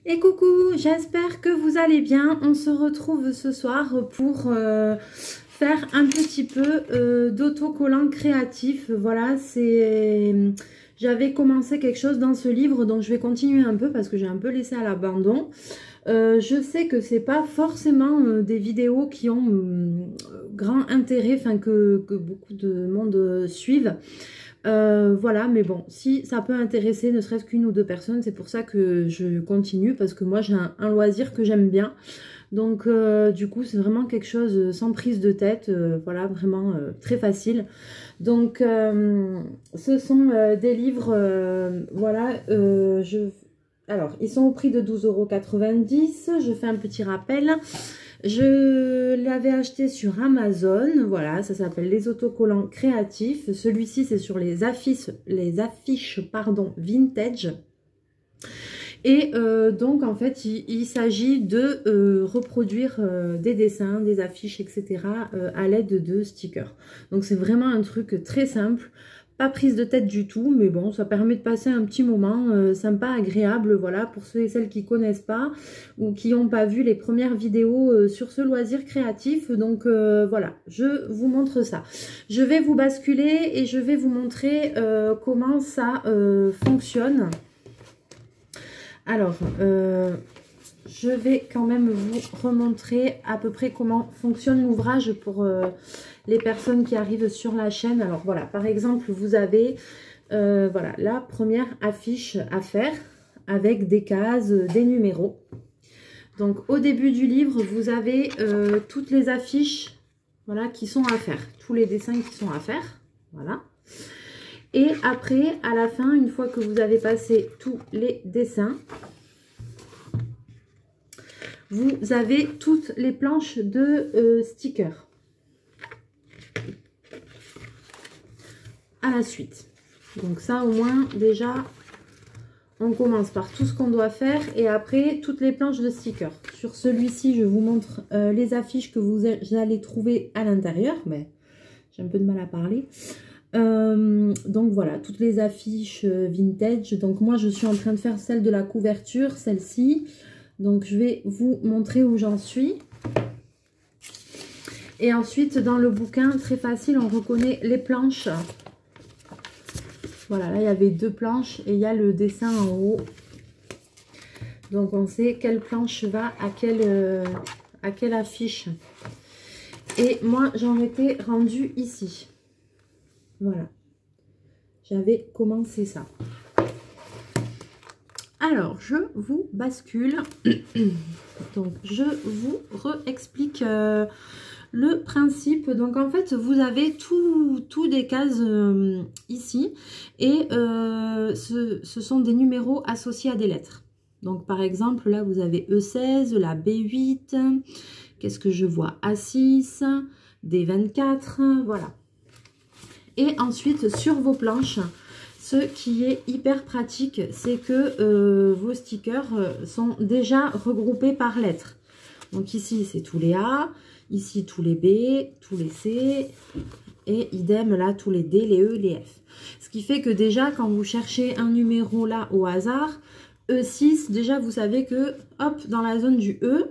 Et coucou, j'espère que vous allez bien. On se retrouve ce soir pour faire un petit peu d'autocollant créatif. Voilà, j'avais commencé quelque chose dans ce livre, donc je vais continuer un peu parce que j'ai un peu laissé à l'abandon. Je sais que c'est pas forcément des vidéos qui ont grand intérêt, enfin que beaucoup de monde suivent. Voilà, mais bon, si ça peut intéresser ne serait-ce qu'une ou deux personnes, c'est pour ça que je continue, parce que moi j'ai un loisir que j'aime bien. Donc du coup c'est vraiment quelque chose sans prise de tête, voilà, vraiment très facile. Donc ce sont des livres, voilà, alors ils sont au prix de 12,90 €, je fais un petit rappel. Je l'avais acheté sur Amazon, voilà, ça s'appelle les autocollants créatifs. Celui-ci, c'est sur les affiches pardon, vintage. Et donc, en fait, il s'agit de reproduire des dessins, des affiches, etc. À l'aide de stickers. Donc, c'est vraiment un truc très simple. Pas prise de tête du tout, mais bon, ça permet de passer un petit moment sympa, agréable, voilà, pour ceux et celles qui connaissent pas ou qui n'ont pas vu les premières vidéos sur ce loisir créatif. Donc voilà, je vous montre ça. Je vais vous basculer et je vais vous montrer comment ça fonctionne. Alors, je vais quand même vous remontrer à peu près comment fonctionne l'ouvrage pour les personnes qui arrivent sur la chaîne. Alors voilà, par exemple, vous avez voilà, la première affiche à faire avec des cases, des numéros. Donc au début du livre, vous avez toutes les affiches, voilà, qui sont à faire, tous les dessins qui sont à faire, voilà. Et après, à la fin, une fois que vous avez passé tous les dessins, vous avez toutes les planches de stickers. À la suite. Donc ça, au moins, déjà, on commence par tout ce qu'on doit faire. Et après, toutes les planches de stickers. Sur celui-ci, je vous montre les affiches que vous allez trouver à l'intérieur. Mais j'ai un peu de mal à parler. Donc voilà, toutes les affiches vintage. Donc moi, je suis en train de faire celle de la couverture, celle-ci. Donc je vais vous montrer où j'en suis. Et ensuite, dans le bouquin, très facile, on reconnaît les planches. Voilà, là, il y avait deux planches et il y a le dessin en haut. Donc, on sait quelle planche va à quelle affiche. Et moi, j'en étais rendue ici. Voilà. J'avais commencé ça. Alors, je vous bascule. Donc, je vous réexplique le principe. Donc, en fait, vous avez tout des cases ici. Et ce sont des numéros associés à des lettres. Donc, par exemple, là, vous avez E16, la B8. Qu'est-ce que je vois? A6, D24, voilà. Et ensuite, sur vos planches, ce qui est hyper pratique, c'est que vos stickers sont déjà regroupés par lettres. Donc ici, c'est tous les A, ici, tous les B, tous les C, et idem, là, tous les D, les E, les F. Ce qui fait que déjà, quand vous cherchez un numéro là au hasard, E6, déjà, vous savez que, hop, dans la zone du E,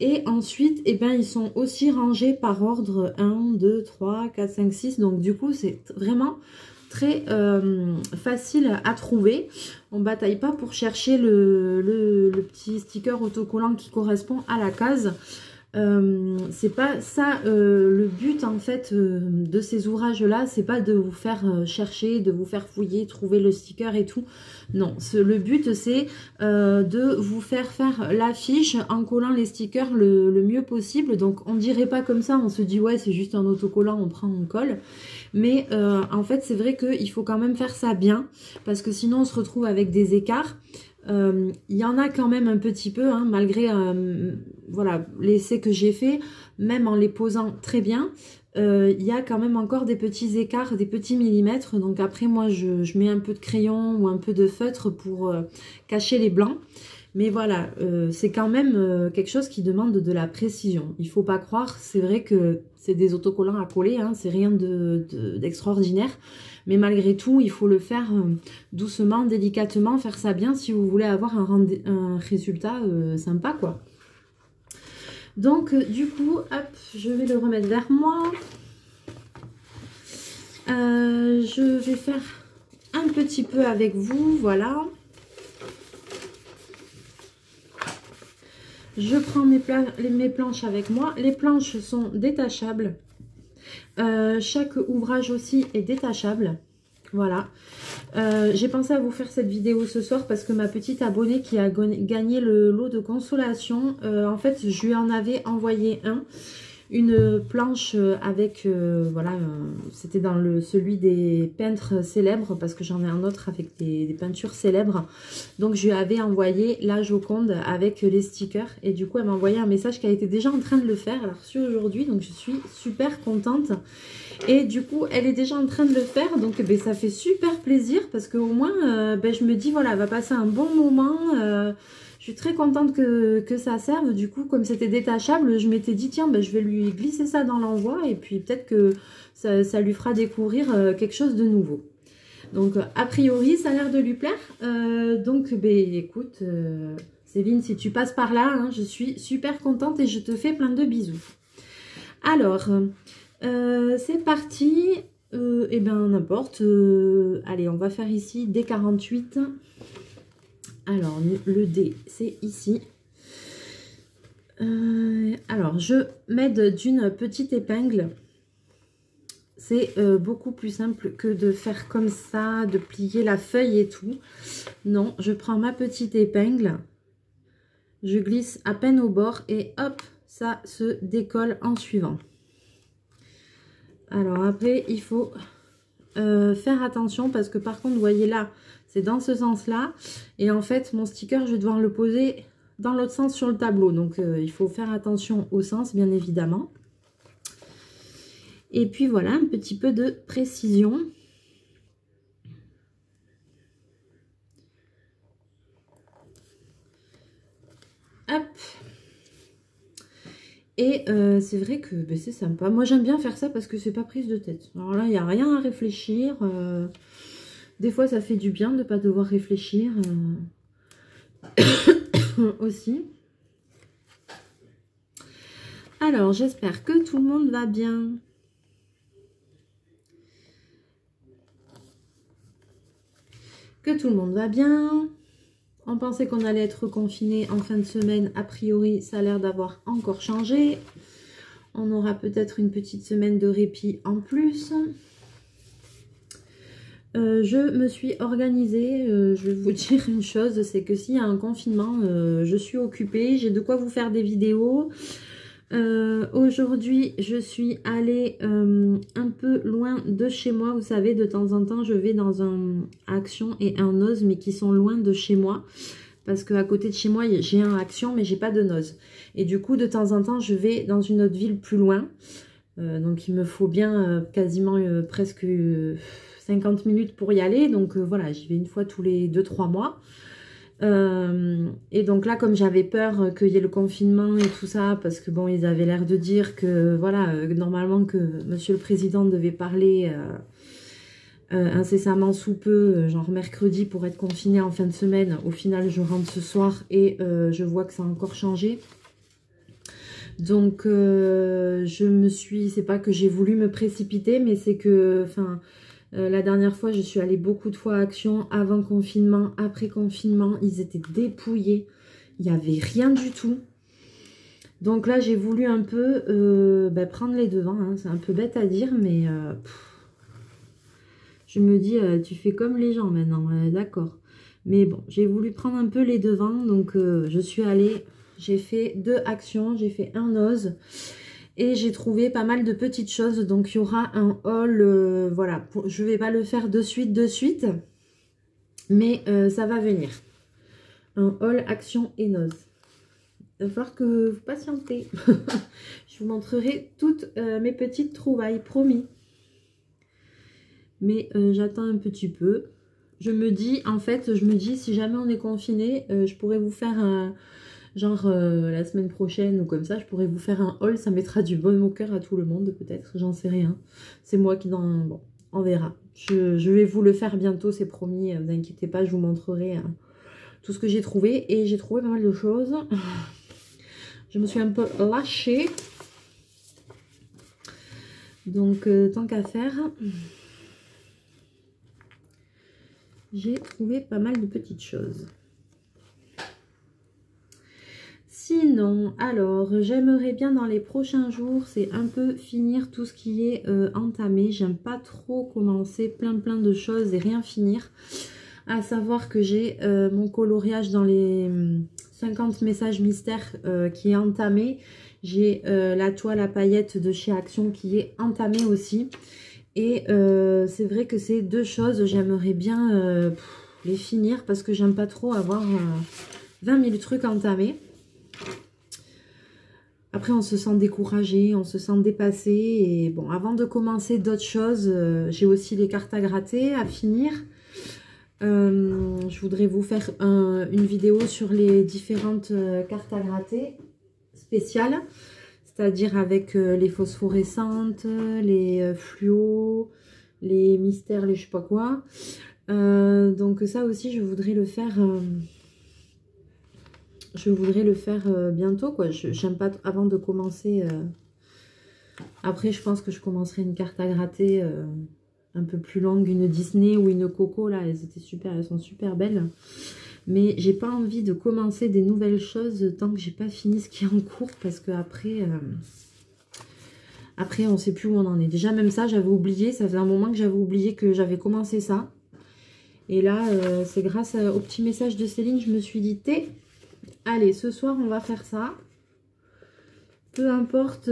et ensuite, eh ben, ils sont aussi rangés par ordre 1, 2, 3, 4, 5, 6. Donc, du coup, c'est vraiment très facile à trouver. On ne bataille pas pour chercher le petit sticker autocollant qui correspond à la case. C'est pas ça le but en fait de ces ouvrages là, c'est pas de vous faire chercher, de vous faire fouiller, trouver le sticker et tout. Non, le but c'est de vous faire l'affiche en collant les stickers le mieux possible. Donc on dirait pas comme ça, on se dit ouais c'est juste un autocollant, on prend, on colle. Mais en fait c'est vrai qu'il faut quand même faire ça bien, parce que sinon on se retrouve avec des écarts. Il y en a quand même un petit peu, hein, malgré voilà, l'essai que j'ai fait, même en les posant très bien, il y a quand même encore des petits écarts, des petits millimètres. Donc après moi je mets un peu de crayon ou un peu de feutre pour cacher les blancs. Mais voilà, c'est quand même quelque chose qui demande de la précision. Il ne faut pas croire, c'est vrai que c'est des autocollants à coller, hein, c'est rien d'extraordinaire. Mais malgré tout, il faut le faire doucement, délicatement, faire ça bien si vous voulez avoir un résultat sympa, quoi. Donc, du coup, hop, je vais le remettre vers moi. Je vais faire un petit peu avec vous, voilà. Je prends mes planches avec moi. Les planches sont détachables. Chaque ouvrage aussi est détachable. Voilà. J'ai pensé à vous faire cette vidéo ce soir parce que ma petite abonnée qui a gagné le lot de consolation, en fait, je lui en avais envoyé une planche avec, voilà, c'était dans celui des peintres célèbres parce que j'en ai un autre avec des peintures célèbres. Donc je lui avais envoyé la Joconde avec les stickers et du coup elle m'a envoyé un message qu'elle était déjà en train de le faire. Elle a reçu aujourd'hui, donc je suis super contente. Et du coup elle est déjà en train de le faire, donc ben, ça fait super plaisir parce qu'au moins ben, je me dis voilà, elle va passer un bon moment. Je suis très contente que ça serve. Du coup, comme c'était détachable, je m'étais dit, tiens, ben, je vais lui glisser ça dans l'envoi. Et puis, peut-être que ça lui fera découvrir quelque chose de nouveau. Donc, a priori, ça a l'air de lui plaire. Donc, ben, écoute, Céline, si tu passes par là, hein, je suis super contente et je te fais plein de bisous. Alors, c'est parti. Eh bien, n'importe. Allez, on va faire ici D48. Alors, le D, c'est ici. Alors, je m'aide d'une petite épingle. C'est beaucoup plus simple que de faire comme ça, de plier la feuille et tout. Non, je prends ma petite épingle. Je glisse à peine au bord et hop, ça se décolle en suivant. Alors, après, il faut faire attention parce que par contre, vous voyez là, c'est dans ce sens-là. Et en fait, mon sticker, je vais devoir le poser dans l'autre sens sur le tableau. Donc, il faut faire attention au sens, bien évidemment. Et puis, voilà, un petit peu de précision. Hop. Et c'est vrai que ben, c'est sympa. Moi, j'aime bien faire ça parce que c'est pas prise de tête. Alors là, il n'y a rien à réfléchir. Des fois, ça fait du bien de ne pas devoir réfléchir aussi. Alors, j'espère que tout le monde va bien. Que tout le monde va bien. On pensait qu'on allait être confiné en fin de semaine. A priori, ça a l'air d'avoir encore changé. On aura peut-être une petite semaine de répit en plus. Je me suis organisée, je vais vous dire une chose, c'est que s'il y a un confinement, je suis occupée, j'ai de quoi vous faire des vidéos. Aujourd'hui, je suis allée un peu loin de chez moi. Vous savez, de temps en temps, je vais dans un Action et un Noz, mais qui sont loin de chez moi. Parce qu'à côté de chez moi, j'ai un Action, mais j'ai pas de Noz. Et du coup, de temps en temps, je vais dans une autre ville plus loin. Donc, il me faut bien quasiment presque 50 minutes pour y aller. Donc, voilà, j'y vais une fois tous les 2-3 mois. Et donc là, comme j'avais peur qu'il y ait le confinement et tout ça, parce que bon, ils avaient l'air de dire que voilà, normalement que Monsieur le Président devait parler incessamment sous peu, genre mercredi pour être confiné en fin de semaine. Au final, je rentre ce soir et je vois que ça a encore changé. Donc, je me suis, c'est pas que j'ai voulu me précipiter, mais c'est que, enfin, la dernière fois, je suis allée beaucoup de fois à Action, avant confinement, après confinement, ils étaient dépouillés, il n'y avait rien du tout. Donc là, j'ai voulu un peu prendre les devants, hein. C'est un peu bête à dire, mais je me dis, tu fais comme les gens maintenant, d'accord. Mais bon, j'ai voulu prendre un peu les devants, donc je suis allée, j'ai fait 2 actions, j'ai fait un Noz. Et j'ai trouvé pas mal de petites choses. Donc, il y aura un haul. Voilà. Je ne vais pas le faire de suite. Mais ça va venir. Un haul Action et Noz. Il va falloir que vous patientez. Je vous montrerai toutes mes petites trouvailles. Promis. Mais j'attends un petit peu. Je me dis, en fait, si jamais on est confiné, je pourrais vous faire un... Genre la semaine prochaine ou comme ça, je pourrais vous faire un haul. Ça mettra du baume au cœur à tout le monde, peut-être. J'en sais rien. C'est moi qui dans... Bon, on verra. Je vais vous le faire bientôt, c'est promis. Ne vous inquiétez pas, je vous montrerai tout ce que j'ai trouvé. Et j'ai trouvé pas mal de choses. Je me suis un peu lâchée. Donc, tant qu'à faire, j'ai trouvé pas mal de petites choses. Sinon, alors, j'aimerais bien dans les prochains jours, c'est un peu finir tout ce qui est entamé. J'aime pas trop commencer plein de choses et rien finir. À savoir que j'ai mon coloriage dans les 50 messages mystères qui est entamé. J'ai la toile à paillettes de chez Action qui est entamée aussi. Et c'est vrai que c'est deux choses, j'aimerais bien les finir parce que j'aime pas trop avoir 20 000 trucs entamés. Après, on se sent découragé, on se sent dépassé. Et bon, avant de commencer d'autres choses, j'ai aussi les cartes à gratter, à finir. Je voudrais vous faire une vidéo sur les différentes cartes à gratter spéciales. C'est-à-dire avec les phosphorescentes, les fluos, les mystères, les je sais pas quoi. Donc ça aussi, je voudrais le faire... bientôt, quoi. J'aime pas avant de commencer. Après, je pense que je commencerai une carte à gratter un peu plus longue, une Disney ou une Coco. Là, elles étaient super, elles sont super belles. Mais j'ai pas envie de commencer des nouvelles choses tant que j'ai pas fini ce qui est en cours. Parce que après, on sait plus où on en est. Déjà, même ça, j'avais oublié. Ça faisait un moment que j'avais oublié que j'avais commencé ça. Et là, c'est grâce au petit message de Céline, je me suis dit, allez, ce soir, on va faire ça. Peu importe.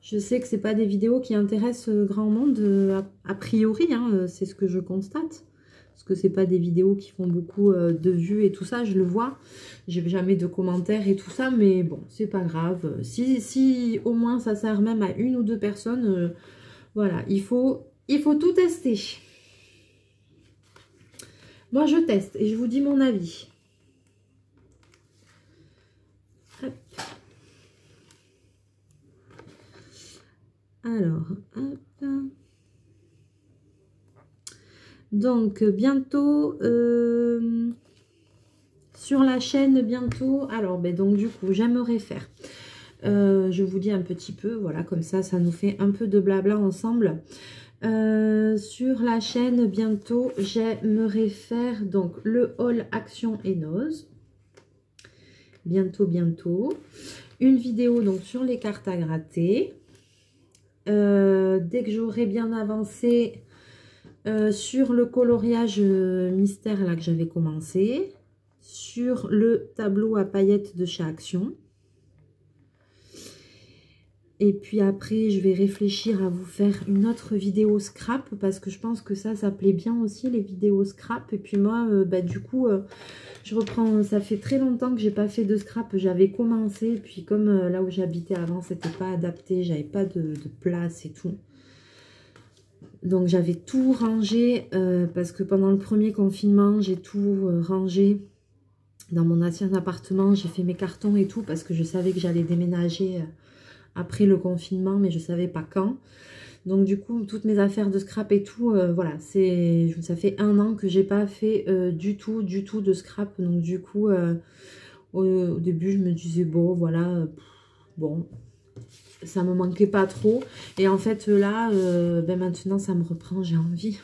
Je sais que c'est pas des vidéos qui intéressent grand monde, a priori. Hein, c'est ce que je constate. Parce que c'est pas des vidéos qui font beaucoup de vues et tout ça, je le vois. J'ai jamais de commentaires et tout ça, mais bon, c'est pas grave. Si au moins ça sert même à une ou deux personnes, voilà, il faut tout tester. Moi, je teste et je vous dis mon avis. Hop. Alors, hop. Donc, bientôt, sur la chaîne, bientôt. Alors, ben, donc, du coup, j'aimerais faire. Je vous dis un petit peu, voilà, comme ça nous fait un peu de blabla ensemble. Sur la chaîne, bientôt, j'aimerais faire donc le haul Action et Nose. Bientôt. Une vidéo donc sur les cartes à gratter. Dès que j'aurai bien avancé sur le coloriage mystère là que j'avais commencé. Sur le tableau à paillettes de chez Action. Et puis après, je vais réfléchir à vous faire une autre vidéo scrap. Parce que je pense que ça plaît bien aussi, les vidéos scrap. Et puis moi, bah, du coup, je reprends. Ça fait très longtemps que j'ai pas fait de scrap. J'avais commencé. Puis comme là où j'habitais avant, c'était pas adapté. J'avais pas de place et tout. Donc j'avais tout rangé. Parce que pendant le premier confinement, j'ai tout rangé. Dans mon ancien appartement, j'ai fait mes cartons et tout. Parce que je savais que j'allais déménager... après le confinement, mais je ne savais pas quand. Donc du coup, toutes mes affaires de scrap et tout, voilà, ça fait 1 an que j'ai pas fait du tout de scrap. Donc du coup, au début, je me disais, bon, voilà, bon, ça me manquait pas trop. Et en fait, là, ben maintenant, ça me reprend, j'ai envie.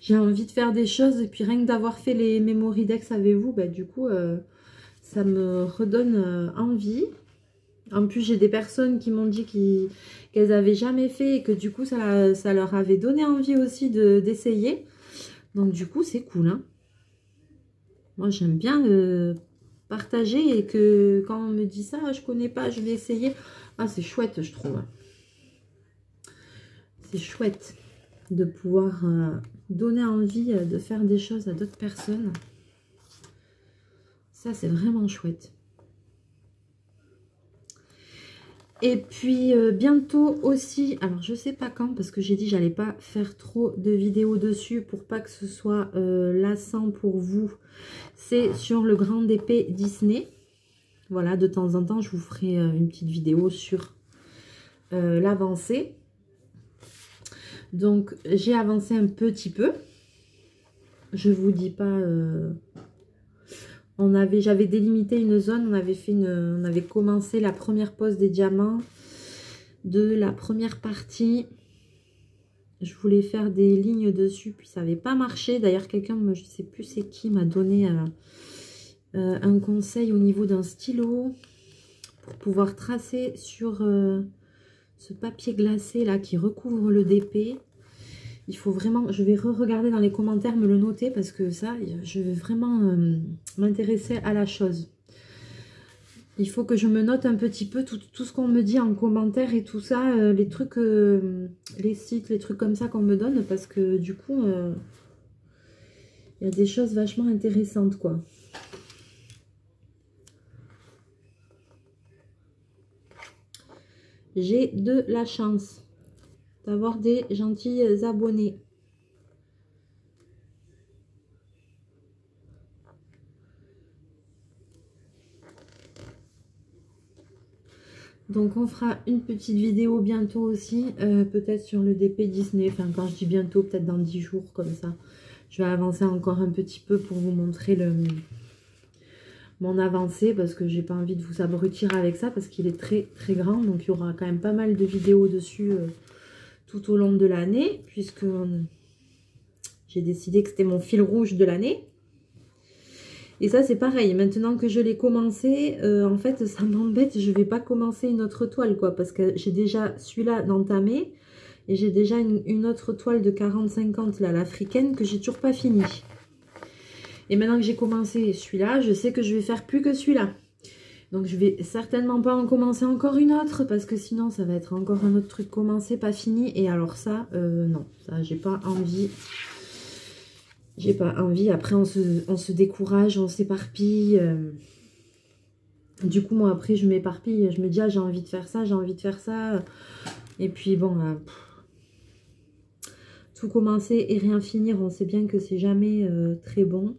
J'ai envie de faire des choses. Et puis rien que d'avoir fait les Memory Decks avec vous, ben, du coup, ça me redonne envie. En plus, j'ai des personnes qui m'ont dit qu'elles n'avaient jamais fait et que du coup, ça leur avait donné envie aussi d'essayer. Donc, du coup, c'est cool. Hein. Moi, j'aime bien partager et que quand on me dit ça, je connais pas, je vais essayer. Ah, c'est chouette, je trouve. C'est chouette de pouvoir donner envie de faire des choses à d'autres personnes. Ça, c'est vraiment chouette. Et puis bientôt aussi, alors je sais pas quand parce que j'ai dit j'allais pas faire trop de vidéos dessus pour pas que ce soit lassant pour vous. C'est sur le Grand Épée Disney. Voilà, de temps en temps je vous ferai une petite vidéo sur l'avancée. Donc j'ai avancé un petit peu. Je vous dis pas... j'avais délimité une zone, on avait commencé la première pose des diamants de la première partie. Je voulais faire des lignes dessus, puis ça n'avait pas marché. D'ailleurs, quelqu'un, je ne sais plus c'est qui, m'a donné un conseil au niveau d'un stylo pour pouvoir tracer sur ce papier glacé là qui recouvre le DP. Il faut vraiment, je vais re-regarder dans les commentaires, me le noter parce que ça, je vais vraiment m'intéresser à la chose. Il faut que je me note un petit peu tout ce qu'on me dit en commentaire et tout ça, les trucs, les sites, les trucs comme ça qu'on me donne parce que du coup, il y a des choses vachement intéressantes quoi. J'ai de la chance d'avoir des gentils abonnés. Donc on fera une petite vidéo bientôt aussi, peut-être sur le DP Disney, enfin quand je dis bientôt, peut-être dans 10 jours comme ça. Je vais avancer encore un petit peu pour vous montrer mon avancée parce que j'ai pas envie de vous abrutir avec ça parce qu'il est très très grand. Donc il y aura quand même pas mal de vidéos dessus tout au long de l'année puisque j'ai décidé que c'était mon fil rouge de l'année. Et ça c'est pareil, maintenant que je l'ai commencé, en fait ça m'embête, je vais pas commencer une autre toile quoi, parce que j'ai déjà celui-là d'entamé, et j'ai déjà une autre toile de 40-50 là, l'africaine, que j'ai toujours pas fini. Et maintenant que j'ai commencé celui-là, je sais que je vais faire plus que celui-là. Donc je vais certainement pas en commencer encore une autre, parce que sinon ça va être encore un autre truc commencé, pas fini, et alors ça, non, ça j'ai pas envie. J'ai pas envie, après on se décourage, on s'éparpille. Du coup, moi après je m'éparpille, je me dis ah j'ai envie de faire ça, j'ai envie de faire ça. Et puis bon, tout commencer et rien finir, on sait bien que c'est jamais très bon.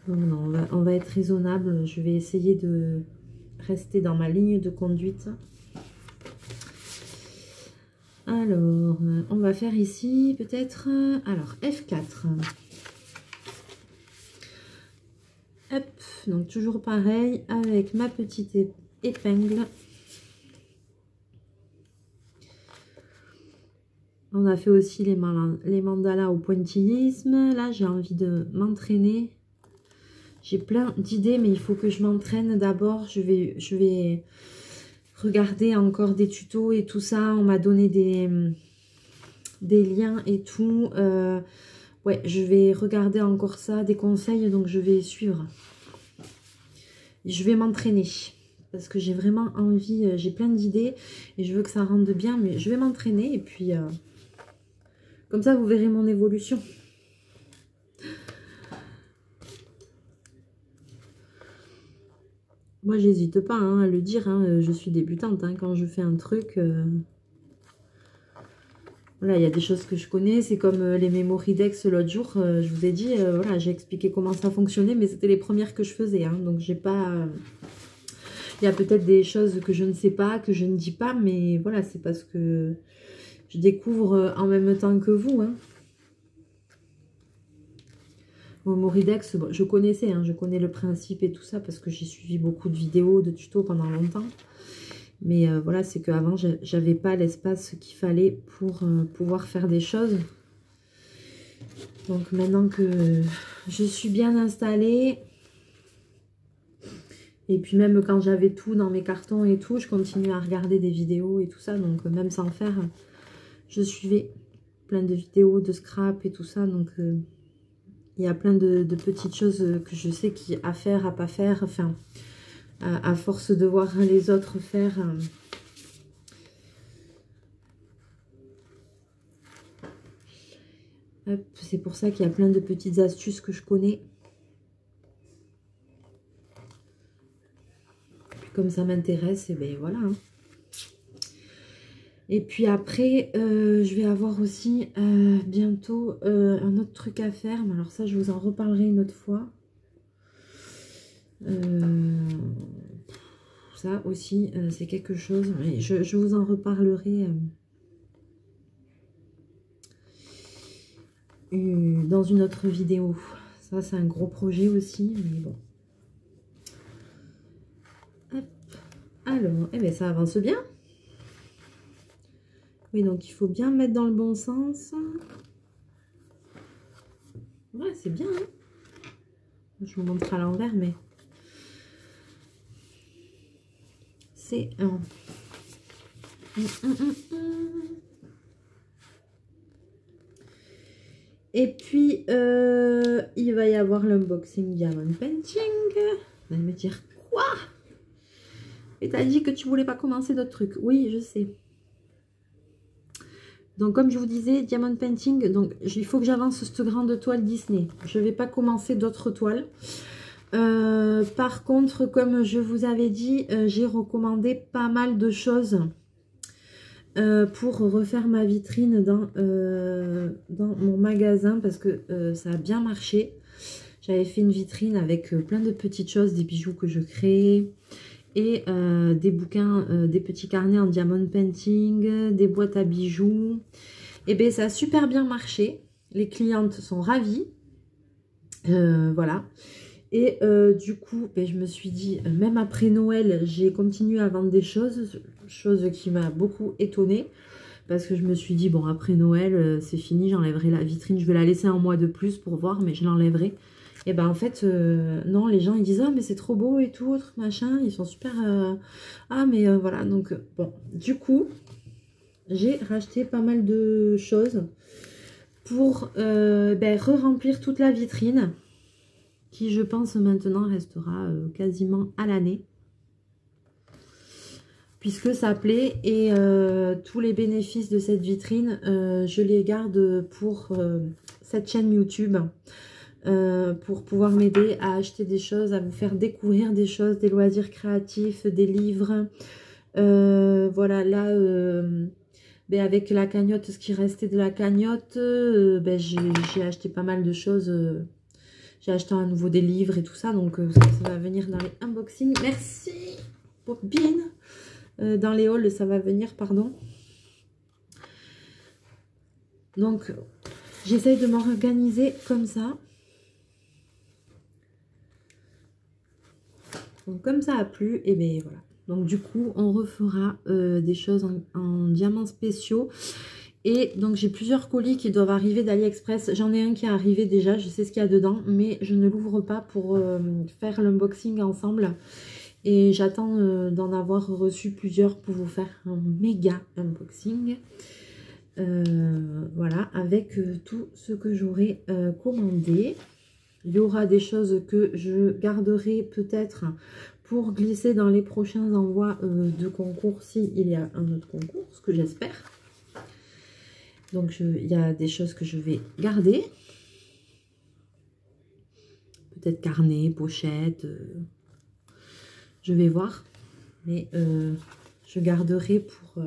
Donc non, on va être raisonnable, je vais essayer de rester dans ma ligne de conduite. Alors, on va faire ici peut-être, alors F4. Hop, donc toujours pareil avec ma petite épingle. On a fait aussi les mandalas au pointillisme. Là, j'ai envie de m'entraîner. J'ai plein d'idées, mais il faut que je m'entraîne d'abord. Je vais regarder encore des tutos et tout ça. On m'a donné des liens et tout. Ouais, je vais regarder encore ça, des conseils, donc je vais suivre. Je vais m'entraîner parce que j'ai vraiment envie, j'ai plein d'idées et je veux que ça rende bien, mais je vais m'entraîner et puis comme ça vous verrez mon évolution. Moi j'hésite pas hein, à le dire, hein, je suis débutante hein, quand je fais un truc. Voilà, il y a des choses que je connais, c'est comme les Memoridex l'autre jour, je vous ai dit, voilà, j'ai expliqué comment ça fonctionnait, mais c'était les premières que je faisais, hein, donc j'ai pas... il y a peut-être des choses que je ne sais pas, que je ne dis pas, mais voilà, c'est parce que je découvre en même temps que vous, hein. Memoridex, bon, je connaissais, hein, je connais le principe et tout ça, parce que j'ai suivi beaucoup de vidéos, de tutos pendant longtemps. Mais voilà, c'est qu'avant, j'avais pas l'espace qu'il fallait pour pouvoir faire des choses. Donc maintenant que je suis bien installée, et puis même quand j'avais tout dans mes cartons et tout, je continuais à regarder des vidéos et tout ça. Donc même sans faire, je suivais plein de vidéos de scrap et tout ça. Donc il y a plein de petites choses que je sais à faire, à pas faire. Enfin, à force de voir les autres faire... c'est pour ça qu'il y a plein de petites astuces que je connais. comme ça m'intéresse, et ben voilà. Hein. Et puis après, je vais avoir aussi bientôt un autre truc à faire. Mais alors ça, je vous en reparlerai une autre fois. Ça aussi, c'est quelque chose. Mais je vous en reparlerai dans une autre vidéo. Ça, c'est un gros projet aussi. Mais bon. Hop. Alors, eh bien, ça avance bien. Oui, donc il faut bien mettre dans le bon sens. Ouais, c'est bien. Hein, je vous montre à l'envers, mais c'est un... Et puis, il va y avoir l'unboxing Diamond Painting. Vous allez me dire, quoi? Et t'as dit que tu voulais pas commencer d'autres trucs. Oui, je sais. Donc, comme je vous disais, Diamond Painting, donc il faut que j'avance cette grande toile Disney. Je ne vais pas commencer d'autres toiles. Par contre, comme je vous avais dit, j'ai recommandé pas mal de choses pour refaire ma vitrine dans mon magasin parce que ça a bien marché. J'avais fait une vitrine avec plein de petites choses, des bijoux que je crée et des bouquins, des petits carnets en diamond painting, des boîtes à bijoux. Et bien ça a super bien marché. Les clientes sont ravies. Voilà. Et du coup, ben, je me suis dit, même après Noël, j'ai continué à vendre des choses, chose qui m'a beaucoup étonnée. Parce que je me suis dit, bon, après Noël, c'est fini, j'enlèverai la vitrine. Je vais la laisser un mois de plus pour voir, mais je l'enlèverai. Et ben en fait, non, les gens, ils disent, ah, mais c'est trop beau et tout, autre machin. Ils sont super... Ah, mais voilà, donc, bon. Du coup, j'ai racheté pas mal de choses pour ben, re-remplir toute la vitrine. Qui, je pense, maintenant restera quasiment à l'année. Puisque ça plaît et tous les bénéfices de cette vitrine, je les garde pour cette chaîne YouTube. Pour pouvoir m'aider à acheter des choses, à vous faire découvrir des choses, des loisirs créatifs, des livres. Voilà, là, ben avec la cagnotte, ce qui restait de la cagnotte, ben j'ai acheté pas mal de choses. J'ai acheté à nouveau des livres et tout ça, donc ça va venir dans les unboxings. Merci, Bobine. Dans les hauls, ça va venir, pardon. Donc, j'essaye de m'organiser comme ça. Donc, comme ça a plu, et bien voilà. Donc, du coup, on refera des choses en diamants spéciaux. Et donc, j'ai plusieurs colis qui doivent arriver d'AliExpress. J'en ai un qui est arrivé déjà, je sais ce qu'il y a dedans, mais je ne l'ouvre pas pour faire l'unboxing ensemble. Et j'attends d'en avoir reçu plusieurs pour vous faire un méga unboxing. Voilà, avec tout ce que j'aurai commandé. Il y aura des choses que je garderai peut-être pour glisser dans les prochains envois de concours, s'il y a un autre concours, ce que j'espère. Donc, il y a des choses que je vais garder. Peut-être carnet, pochette. Je vais voir. Mais je garderai pour...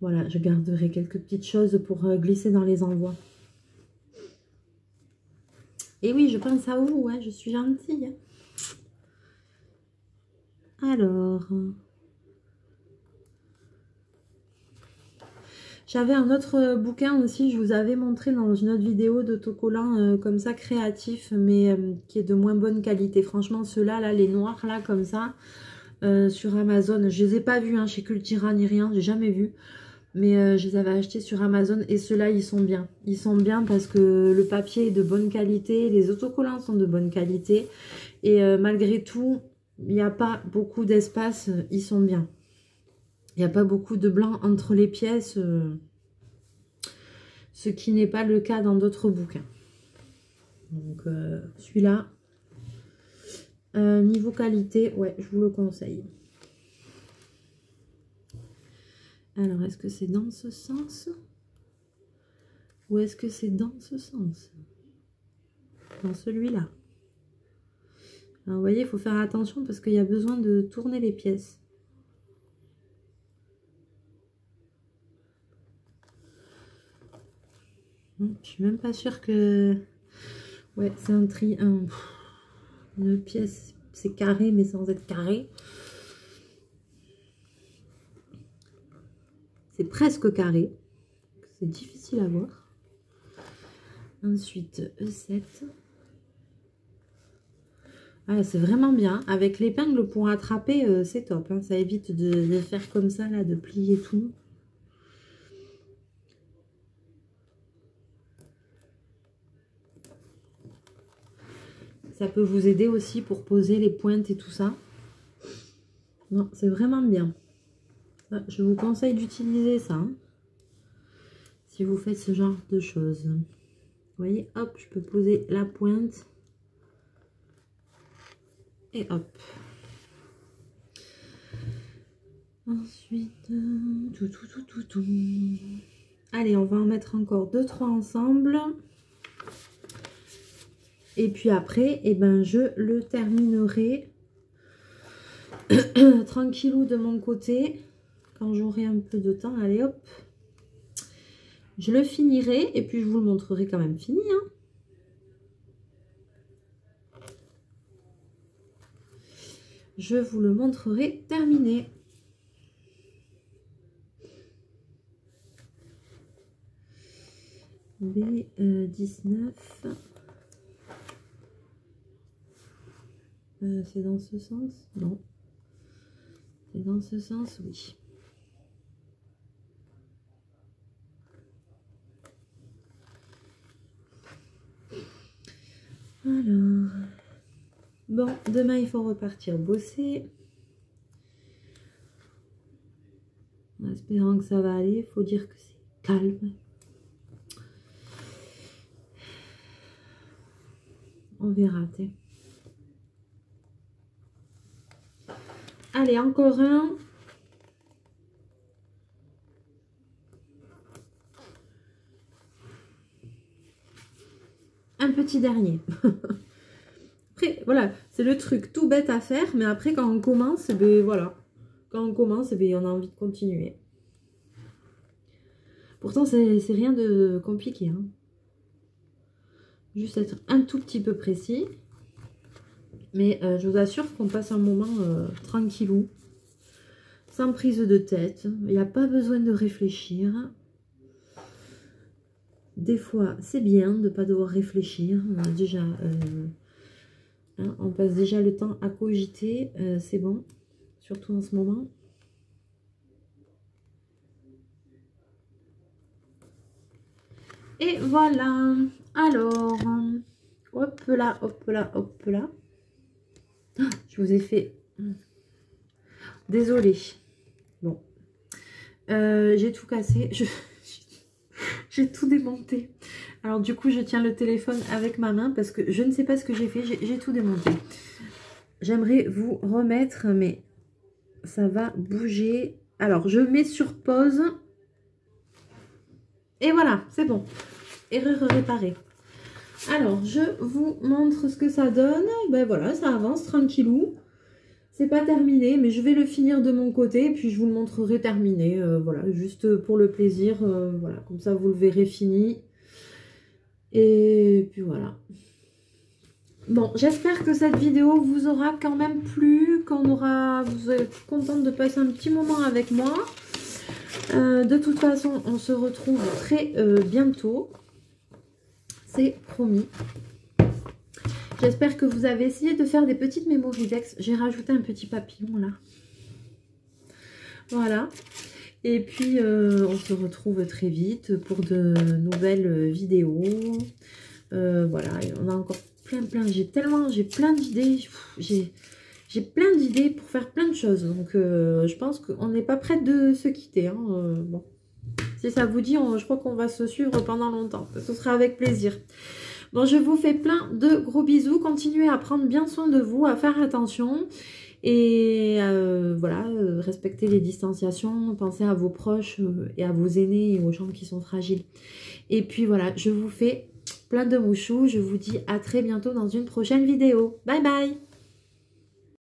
voilà, je garderai quelques petites choses pour glisser dans les envois. Et oui, je pense à vous, ouais, je suis gentille. Alors... J'avais un autre bouquin aussi, je vous avais montré dans une autre vidéo d'autocollants comme ça, créatif, mais qui est de moins bonne qualité. Franchement, ceux-là, là, les noirs, là, comme ça, sur Amazon, je les ai pas vus, hein, chez Cultura ni rien, j'ai jamais vu. Mais je les avais achetés sur Amazon et ceux-là, ils sont bien. Ils sont bien parce que le papier est de bonne qualité, les autocollants sont de bonne qualité. Et malgré tout, il n'y a pas beaucoup d'espace, ils sont bien. Il n'y a pas beaucoup de blanc entre les pièces, ce qui n'est pas le cas dans d'autres bouquins. Donc celui-là, niveau qualité, ouais, je vous le conseille. Alors, est-ce que c'est dans ce sens? Ou est-ce que c'est dans ce sens? Dans celui-là? Alors, vous voyez, il faut faire attention parce qu'il y a besoin de tourner les pièces. Je suis même pas sûre que... Ouais, c'est une pièce, c'est carré mais sans être carré. C'est presque carré. C'est difficile à voir. Ensuite, E7. Ah, c'est vraiment bien. Avec l'épingle pour attraper, c'est top. Hein. Ça évite de faire comme ça, là, de plier tout. Ça peut vous aider aussi pour poser les pointes et tout ça. Non, c'est vraiment bien. Ça, je vous conseille d'utiliser ça. Hein, si vous faites ce genre de choses. Vous voyez, hop, je peux poser la pointe. Et hop. Ensuite, tout. Allez, on va en mettre encore 2-3 ensemble. Et puis après, eh ben, je le terminerai tranquillou de mon côté. Quand j'aurai un peu de temps, allez hop. Je le finirai et puis je vous le montrerai quand même fini. Hein. Je vous le montrerai terminé. B19. C'est dans ce sens? Non. C'est dans ce sens, oui. Alors, bon, demain il faut repartir bosser. En espérant que ça va aller, il faut dire que c'est calme. On verra, t'es. Allez, encore un. Un petit dernier. Après, voilà, c'est le truc tout bête à faire, mais après, quand on commence, ben voilà. Quand on commence, ben, on a envie de continuer. Pourtant, c'est rien de compliqué. Hein. Juste être un tout petit peu précis. Mais je vous assure qu'on passe un moment tranquillou. Sans prise de tête. Il n'y a pas besoin de réfléchir. Des fois, c'est bien de ne pas devoir réfléchir. Déjà, hein, on passe déjà le temps à cogiter. C'est bon. Surtout en ce moment. Et voilà. Alors, hop là, hop là, hop là. Je vous ai fait... Désolée. Bon. J'ai tout cassé. J'ai tout démonté. Alors du coup, je tiens le téléphone avec ma main parce que je ne sais pas ce que j'ai fait. J'ai tout démonté. J'aimerais vous remettre, mais ça va bouger. Alors, je mets sur pause. Et voilà, c'est bon. Erreur réparée. Alors, je vous montre ce que ça donne. Ben voilà, ça avance tranquillou. C'est pas terminé, mais je vais le finir de mon côté. Puis je vous le montrerai terminé. Voilà, juste pour le plaisir. Voilà, comme ça vous le verrez fini. Et puis voilà. Bon, j'espère que cette vidéo vous aura quand même plu. Vous êtes contente de passer un petit moment avec moi. De toute façon, on se retrouve très bientôt. C'est promis. J'espère que vous avez essayé de faire des petites mémoridex. J'ai rajouté un petit papillon là. Voilà. Et puis, on se retrouve très vite pour de nouvelles vidéos. Voilà. Et on a encore plein. J'ai plein d'idées. J'ai plein d'idées pour faire plein de choses. Donc, je pense qu'on n'est pas prête de se quitter. Hein. Bon. Si ça vous dit, je crois qu'on va se suivre pendant longtemps. Ce sera avec plaisir. Bon, je vous fais plein de gros bisous. Continuez à prendre bien soin de vous, à faire attention. Et voilà, respectez les distanciations. Pensez à vos proches et à vos aînés et aux gens qui sont fragiles. Et puis voilà, je vous fais plein de mouchous. Je vous dis à très bientôt dans une prochaine vidéo. Bye bye!